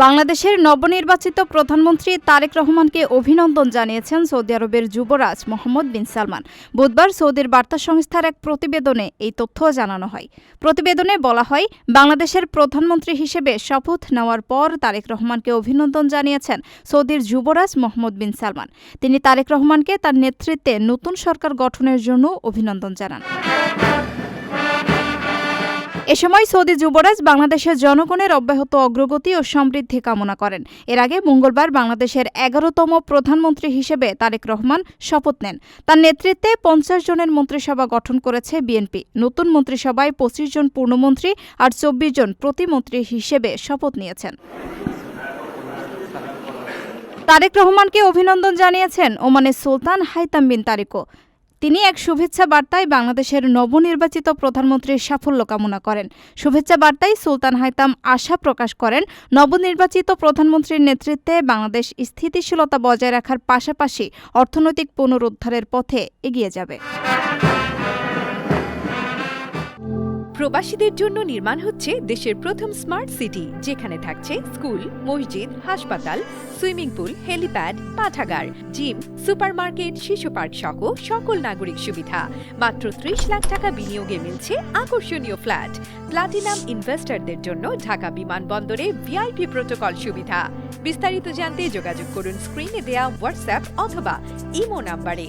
বাংলাদেশের নবনির্বাচিত প্রধানমন্ত্রী তারেক রহমানকে অভিনন্দন জানিয়েছেন সৌদি আরবের যুবরাজ মোহাম্মদ বিন সালমান। বুধবার সৌদির বার্তা সংস্থার এক প্রতিবেদনে এই তথ্য জানানো হয়। প্রতিবেদনে বলা হয়, বাংলাদেশের প্রধানমন্ত্রী হিসেবে শপথ নেওয়ার পর তারেক রহমানকে অভিনন্দন জানিয়েছেন সৌদির যুবরাজ মোহাম্মদ বিন সালমান। তিনি তারেক রহমানকে তার নেতৃত্বে নতুন সরকার গঠনের জন্য অভিনন্দন জানান। এ সময় সৌদি যুবরাজ বাংলাদেশের জনগণের অব্যাহত অগ্রগতি ও সমৃদ্ধি কামনা করেন। এর আগে মঙ্গলবার বাংলাদেশের ১১তম প্রধানমন্ত্রী হিসেবে তারেক রহমান শপথ নেন। তার নেতৃত্বে ৫০ জনের মন্ত্রিসভা গঠন করেছে বিএনপি। নতুন মন্ত্রিসভায় ২৫ জন পূর্ণমন্ত্রী আর ২৪ জন প্রতিমন্ত্রী হিসেবে শপথ নিয়েছেন। তারেক রহমানকে অভিনন্দন জানিয়েছেন ওমানের সুলতান হাইতাম বিন তারিকও। তিনি এক শুভেচ্ছা বার্তায় বাংলাদেশের নবনির্বাচিত প্রধানমন্ত্রীর সাফল্য কামনা করেন। শুভেচ্ছা বার্তায় সুলতান হাইতাম আশা প্রকাশ করেন, নবনির্বাচিত প্রধানমন্ত্রীর নেতৃত্বে বাংলাদেশ স্থিতিশীলতা বজায় রাখার পাশাপাশি অর্থনৈতিক পুনরুদ্ধারের পথে এগিয়ে যাবে। প্রবাসীদের জন্য নির্মাণ হচ্ছে দেশের প্রথম স্মার্ট সিটি, যেখানে থাকছে স্কুল, মসজিদ, হাসপাতাল, সুইমিং পুল, হেলিপ্যাড, পাঠাগার, জিম, সুপারমার্কেট, শিশু পার্ক সহ সকল নাগরিক সুবিধা। মাত্র ৩০ লাখ টাকা বিনিয়োগে মিলছে আকর্ষণীয় ফ্ল্যাট। প্লাটিনাম ইনভেস্টরদের জন্য ঢাকা বিমানবন্দরে ভিআইপি প্রোটোকল সুবিধা। বিস্তারিত জানতে যোগাযোগ করুন স্ক্রিনে দেয়া হোয়াটসঅ্যাপ অথবা ইমো নাম্বারে।